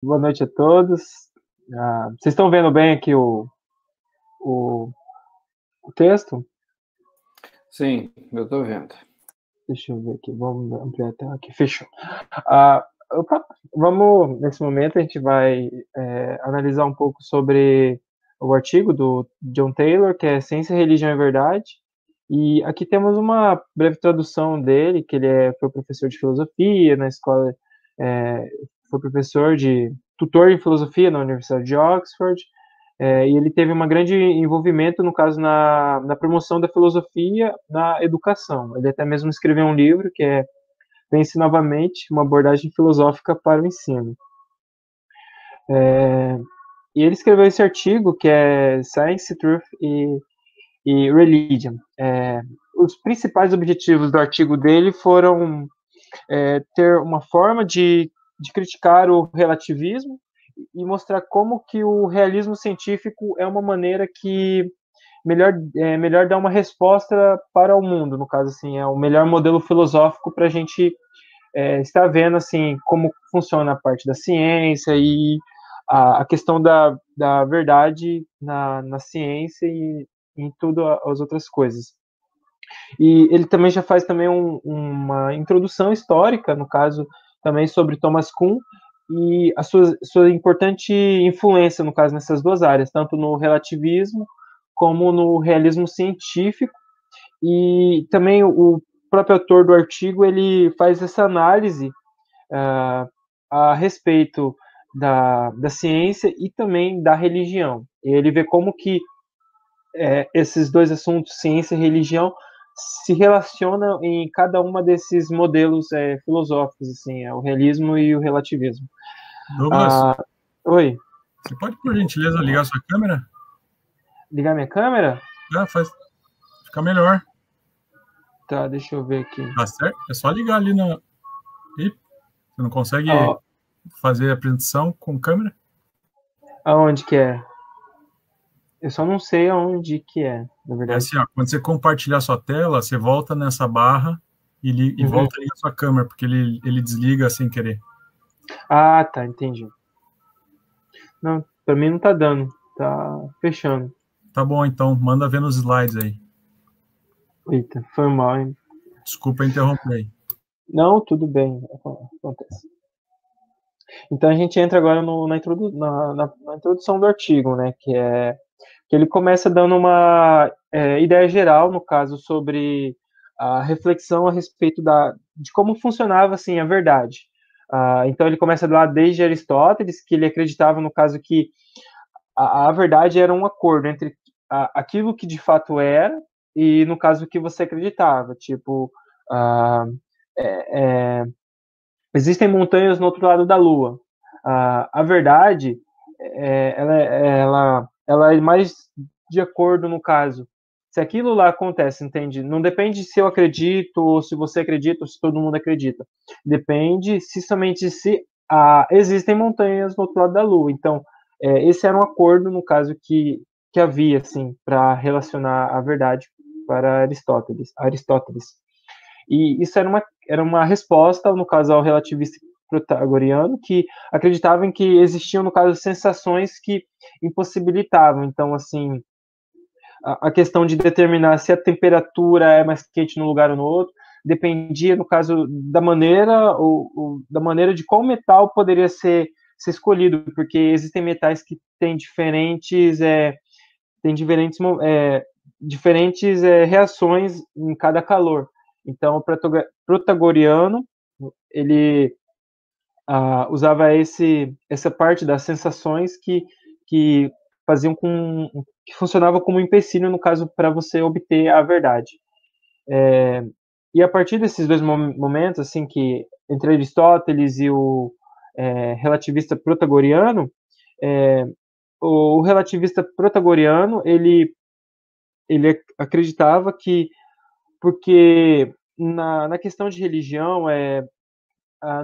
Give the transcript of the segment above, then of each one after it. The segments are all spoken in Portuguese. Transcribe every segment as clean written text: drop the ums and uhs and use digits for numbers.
Boa noite a todos. Vocês estão vendo bem aqui o, o texto? Sim, eu estou vendo. Deixa eu ver aqui, vamos ampliar a tela aqui, fechou. Ah, vamos, nesse momento, a gente vai analisar um pouco sobre o artigo do John Taylor, que é Ciência, Religião e Verdade. E aqui temos uma breve tradução dele, que foi professor de filosofia na escola, foi tutor em filosofia na Universidade de Oxford, e ele teve um grande envolvimento, no caso, na promoção da filosofia na educação. Ele até mesmo escreveu um livro que é Pense Novamente, uma abordagem filosófica para o ensino. E ele escreveu esse artigo que é Science, Truth e Religion. Os principais objetivos do artigo dele foram ter uma forma de criticar o relativismo e mostrar como que o realismo científico é uma maneira que melhor dar uma resposta para o mundo, no caso, assim, é o melhor modelo filosófico para a gente estar vendo, assim, como funciona a parte da ciência e a questão da verdade na ciência e em tudo as outras coisas. E ele também já faz também uma introdução histórica, no caso, também sobre Thomas Kuhn e a sua importante influência, no caso, nessas duas áreas, tanto no relativismo como no realismo científico. E também o próprio autor do artigo, ele faz essa análise a respeito da ciência e também da religião. Ele vê como que esses dois assuntos, ciência e religião, se relacionam em cada uma desses modelos filosóficos, assim, o realismo e o relativismo. Douglas, Oi, você pode, por gentileza, ligar sua câmera? ligar minha câmera? Fica melhor. Tá, deixa eu ver aqui. Tá certo? É só ligar ali na. Ih, você não consegue fazer a apresentação com câmera? Aonde que é? Eu só não sei aonde que é, na É verdade. assim, ó, quando você compartilhar sua tela, você volta nessa barra e volta a ligar sua câmera, porque ele desliga sem querer. Ah, tá, entendi. Não, pra mim não tá dando, tá fechando. Tá bom, então, manda ver nos slides aí. Eita, foi mal, hein? Desculpa interromper aí. Não, tudo bem, acontece. Então a gente entra agora na introdução do artigo, né? Que ele começa dando uma ideia geral, no caso, sobre a reflexão a respeito de como funcionava assim a verdade. Então ele começa lá desde Aristóteles, que ele acreditava, no caso, que a verdade era um acordo entre aquilo que de fato era e, no caso, o que você acreditava. Tipo, existem montanhas no outro lado da Lua. A verdade, ela é mais de acordo, no caso. Se aquilo lá acontece, entende? Não depende se eu acredito, ou se você acredita, ou se todo mundo acredita. Depende se somente se existem montanhas no outro lado da Lua. Então, esse era um acordo, no caso, que havia, assim, para relacionar a verdade para Aristóteles. E isso era uma resposta, no caso, ao relativista protagoriano, que acreditava em que existiam, no caso, sensações que impossibilitavam. Então, assim, a questão de determinar se a temperatura é mais quente num lugar ou no outro dependia, no caso, da maneira ou da maneira de qual metal poderia ser escolhido, porque existem metais que têm diferentes reações em cada calor. Então, o protagoriano ele usava essa parte das sensações que faziam que funcionava como um empecilho, no caso, para você obter a verdade. E a partir desses dois momentos, assim, que entre Aristóteles e o relativista protagoriano, o relativista protagoriano ele acreditava que porque na questão de religião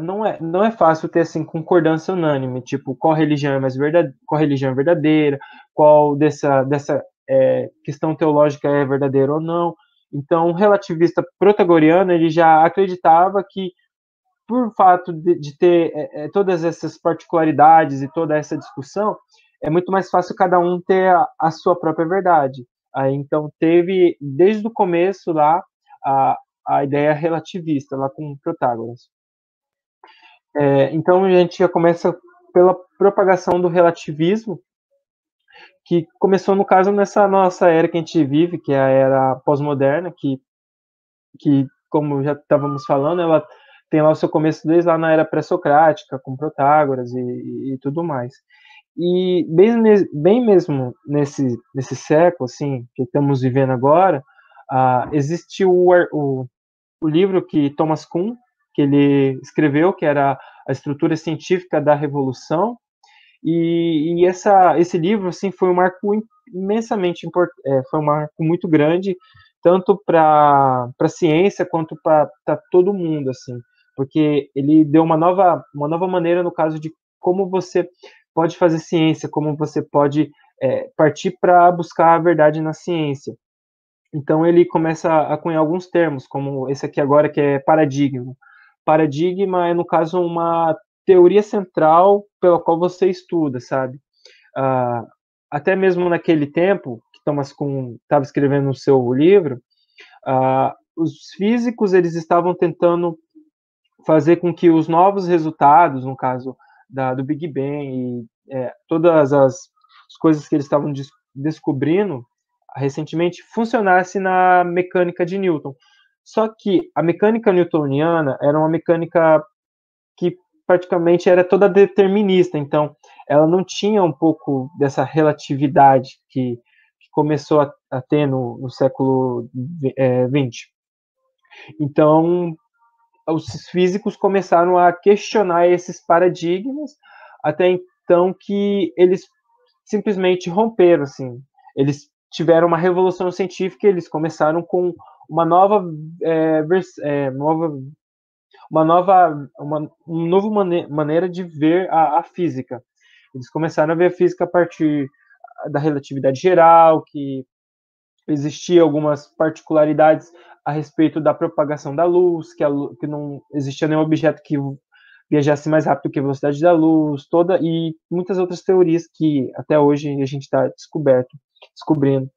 não é fácil ter assim concordância unânime, tipo qual religião é mais verdade, qual religião é verdadeira, qual dessa questão teológica é verdadeira ou não. Então, o relativista protagoriano ele já acreditava que por fato de ter todas essas particularidades e toda essa discussão, é muito mais fácil cada um ter a sua própria verdade. Aí, então, teve, desde o começo lá, a ideia relativista, lá com Protágoras. Então, a gente já começa pela propagação do relativismo, que começou, no caso, nessa nossa era que a gente vive, que é a era pós-moderna, que como já estávamos falando, ela tem lá o seu começo desde lá na era pré-socrática, com Protágoras e tudo mais. E bem mesmo nesse século, assim, que estamos vivendo agora, existe o livro que Thomas Kuhn, que ele escreveu, que era A Estrutura Científica da Revolução, e esse livro, assim, foi um marco imensamente importante, foi um marco muito grande, tanto para a ciência quanto para todo mundo, assim, porque ele deu uma nova maneira, no caso de como você pode fazer ciência, como você pode partir para buscar a verdade na ciência. Então ele começa a cunhar alguns termos, como esse aqui agora, que é paradigma. Paradigma é, no caso, uma teoria central pela qual você estuda, sabe? Até mesmo naquele tempo, que Thomas Kuhn estava escrevendo o seu livro, os físicos eles estavam tentando fazer com que os novos resultados, no caso do Big Bang e todas as coisas que eles estavam descobrindo recentemente, funcionasse na mecânica de Newton. Só que a mecânica newtoniana era uma mecânica que praticamente era toda determinista, então ela não tinha um pouco dessa relatividade que começou a ter no século XX. Então, os físicos começaram a questionar esses paradigmas, até então que eles simplesmente romperam, assim. Eles tiveram uma revolução científica, eles começaram com uma nova maneira de ver a física. Eles começaram a ver a física a partir da relatividade geral, que existia algumas particularidades a respeito da propagação da luz, que não existia nenhum objeto que viajasse mais rápido que a velocidade da luz, e muitas outras teorias que até hoje a gente está descobrindo.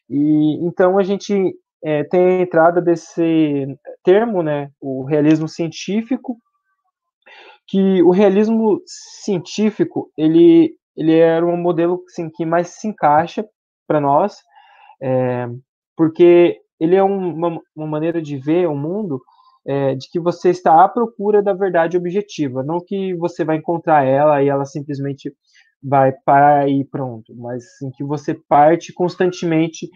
E então a gente tem a entrada desse termo, né, o realismo científico, que o realismo científico ele era um modelo assim, que mais se encaixa para nós, porque ele é uma maneira de ver o mundo de que você está à procura da verdade objetiva, não que você vai encontrar ela e ela simplesmente vai parar e pronto, mas sim que você parte constantemente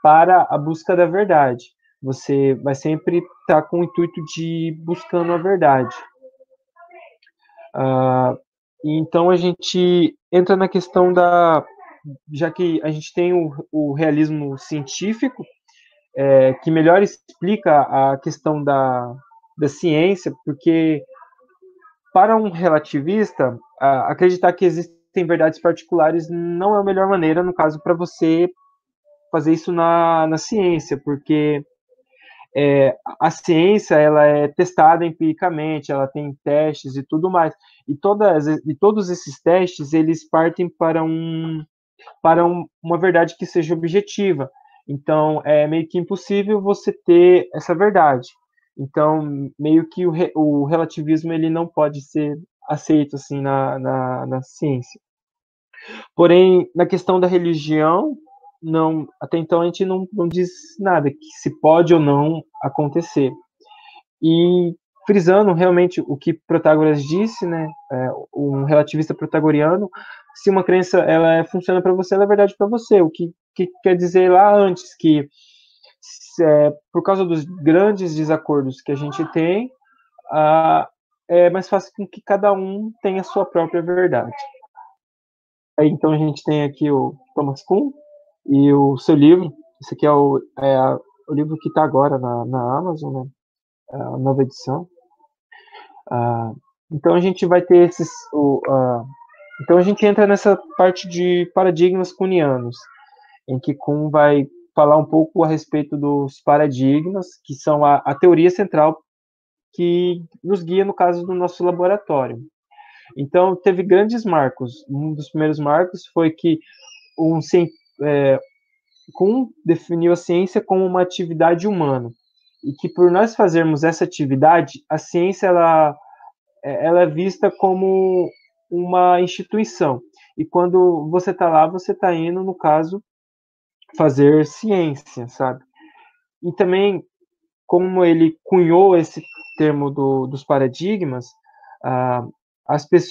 para a busca da verdade. Você vai sempre estar com o intuito de ir buscando a verdade. Então a gente entra na questão já que a gente tem o realismo científico, que melhor explica a questão da ciência, porque para um relativista, acreditar que existem verdades particulares não é a melhor maneira, no caso, para você fazer isso na ciência, porque a ciência ela é testada empiricamente, ela tem testes e tudo mais, e todos esses testes eles partem para uma verdade que seja objetiva. Então, é meio que impossível você ter essa verdade. Então, meio que o relativismo ele não pode ser aceito assim na ciência. Porém, na questão da religião, não, até então a gente não diz nada que se pode ou não acontecer. E frisando realmente o que Protágoras disse, né, um relativista protagoriano, se uma crença ela funciona para você, ela é verdade para você. O que quer dizer lá antes que por causa dos grandes desacordos que a gente tem, é mais fácil com que cada um tenha a sua própria verdade. Aí, então a gente tem aqui o Thomas Kuhn e o seu livro. Esse aqui é o livro que está agora na Amazon, né? A nova edição. Então a gente vai ter então a gente entra nessa parte de paradigmas kuhnianos, em que Kuhn vai falar um pouco a respeito dos paradigmas, que são a teoria central que nos guia no caso do nosso laboratório. Então, teve grandes marcos. Um dos primeiros marcos foi que Kuhn definiu a ciência como uma atividade humana, e que por nós fazermos essa atividade, a ciência ela é vista como uma instituição. E quando você está lá, você está indo, no caso, fazer ciência, sabe? E também, como ele cunhou esse termo dos paradigmas,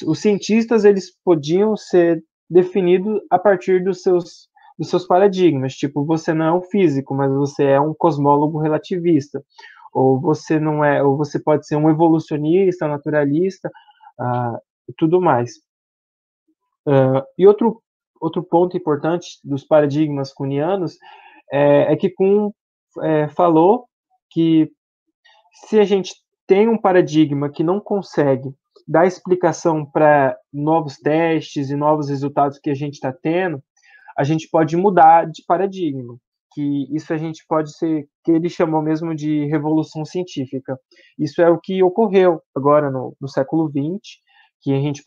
os cientistas eles podiam ser definidos a partir dos seus paradigmas. Tipo, você não é um físico, mas você é um cosmólogo relativista. Ou você não é, ou você pode ser um evolucionista, naturalista, e tudo mais. E outro ponto importante dos paradigmas kuhnianos é que Kuhn falou que se a gente tem um paradigma que não consegue dar explicação para novos testes e novos resultados que a gente está tendo, a gente pode mudar de paradigma, que isso a gente pode ser, que ele chamou mesmo de revolução científica. Isso é o que ocorreu agora no século XX, que a gente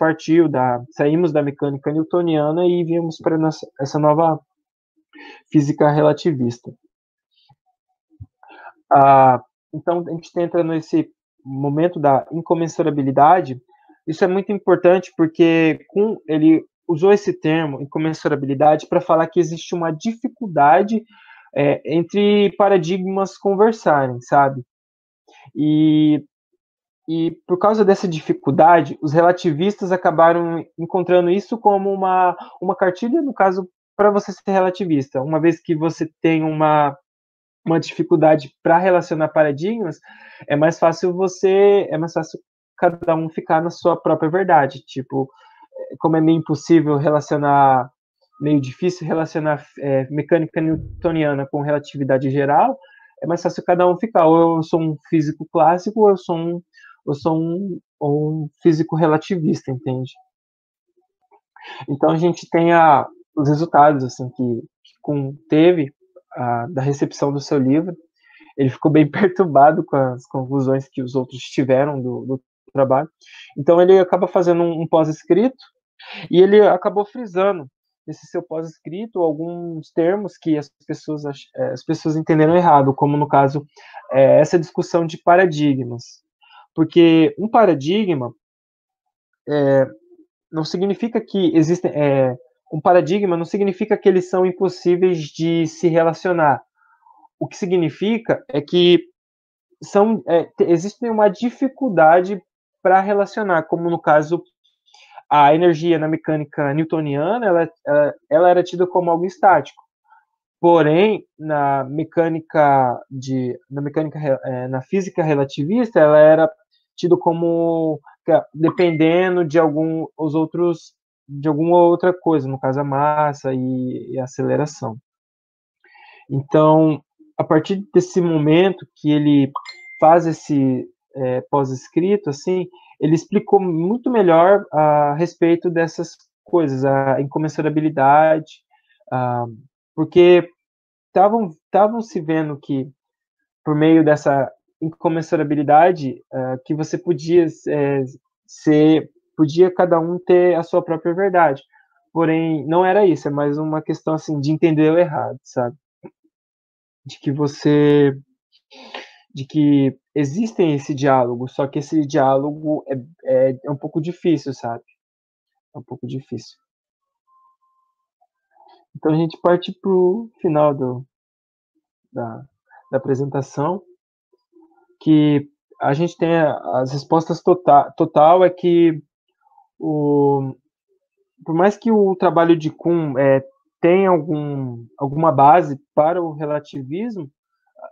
saímos da mecânica newtoniana e viemos para essa nova física relativista. Então, a gente entra nesse momento da incomensurabilidade. Isso é muito importante porque ele usou esse termo, incomensurabilidade, para falar que existe uma dificuldade entre paradigmas conversarem, sabe? E por causa dessa dificuldade, os relativistas acabaram encontrando isso como uma cartilha, no caso, para você ser relativista. Uma vez que você tem uma dificuldade para relacionar paradigmas, é mais fácil cada um ficar na sua própria verdade. Tipo, como é meio difícil relacionar mecânica newtoniana com relatividade geral, é mais fácil cada um ficar. Ou eu sou um físico clássico, ou eu sou um físico relativista, entende? Então a gente tem os resultados assim que Kuhn teve da recepção do seu livro. Ele ficou bem perturbado com as conclusões que os outros tiveram do trabalho. Então ele acaba fazendo um pós-escrito e ele acabou frisando nesse seu pós-escrito alguns termos que as pessoas entenderam errado, como no caso essa discussão de paradigmas. Porque um paradigma não significa que existem um paradigma não significa que eles são impossíveis de se relacionar. O que significa é que existe uma dificuldade para relacionar, como no caso a energia na mecânica newtoniana, ela era tida como algo estático. Porém, na física relativista, ela era tida como dependendo de alguma outra coisa, no caso a massa e a aceleração. Então, a partir desse momento que ele faz esse pós-escrito, assim, ele explicou muito melhor a respeito dessas coisas, a incomensurabilidade, porque estavam se vendo que, por meio dessa incomensurabilidade, que você podia cada um ter a sua própria verdade. Porém, não era isso, é mais uma questão assim de entender o errado, sabe? De que existem esse diálogo, só que esse diálogo é um pouco difícil, sabe? É um pouco difícil. Então a gente parte para o final da apresentação, que a gente tem as respostas total é que por mais que o trabalho de Kuhn tenha alguma base para o relativismo,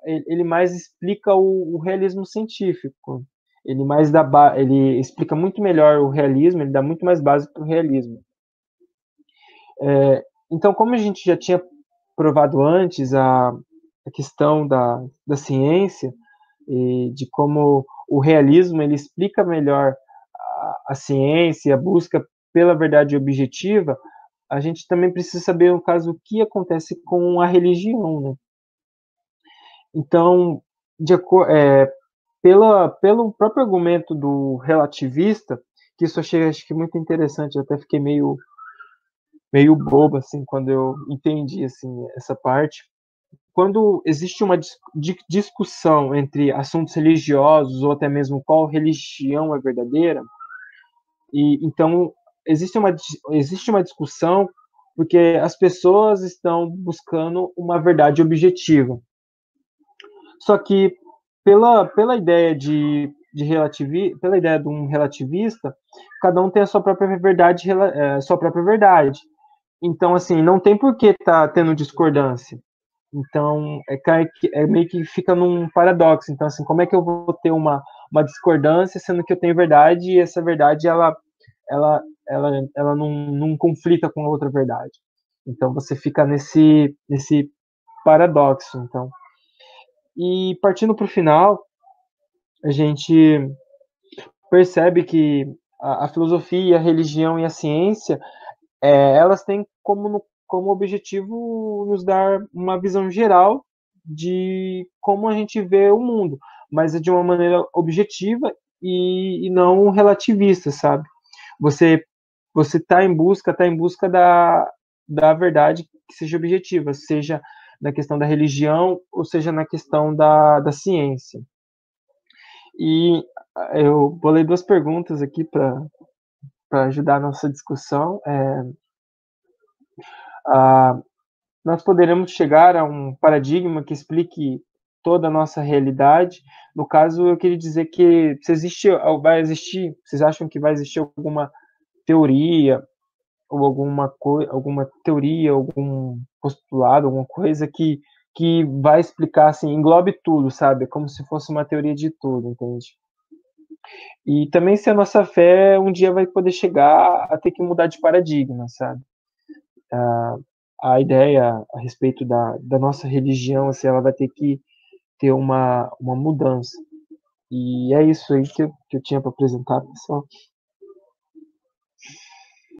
ele mais explica o realismo científico. Ele explica muito melhor o realismo, ele dá muito mais base para o realismo. Então, como a gente já tinha provado antes a questão da ciência e de como o realismo ele explica melhor a ciência, a busca pela verdade objetiva, a gente também precisa saber, no caso, o que acontece com a religião, né? Então, pelo próprio argumento do relativista, que isso eu achei, acho que muito interessante, eu até fiquei meio bobo, assim, quando eu entendi, assim, essa parte. Quando existe uma discussão entre assuntos religiosos, ou até mesmo qual religião é verdadeira, e então existe uma discussão porque as pessoas estão buscando uma verdade objetiva. Só que pela ideia pela ideia de um relativista, cada um tem a sua própria verdade, sua própria verdade. Então, assim, não tem por que tá tendo discordância. Então, meio que fica num paradoxo. Então, assim, como é que eu vou ter uma discordância, sendo que eu tenho verdade e essa verdade, ela não conflita com a outra verdade. Então, você fica nesse paradoxo. Então, e partindo para o final, a gente percebe que a filosofia, a religião e a ciência, elas têm como objetivo nos dar uma visão geral de como a gente vê o mundo, mas é de uma maneira objetiva e não relativista, sabe? Você está em busca da verdade que seja objetiva, seja na questão da religião ou seja na questão da ciência. E eu bolei duas perguntas aqui para ajudar a nossa discussão. Nós poderemos chegar a um paradigma que explique toda a nossa realidade. No caso, eu queria dizer que vocês acham que vai existir alguma teoria ou alguma teoria, algum postulado, alguma coisa que vai explicar, assim, englobe tudo, sabe? Como se fosse uma teoria de tudo, entende? E também se a nossa fé um dia vai poder chegar a ter que mudar de paradigma, sabe? A ideia a respeito da nossa religião, assim, ela vai ter que ter uma mudança. E é isso aí que eu tinha para apresentar, pessoal.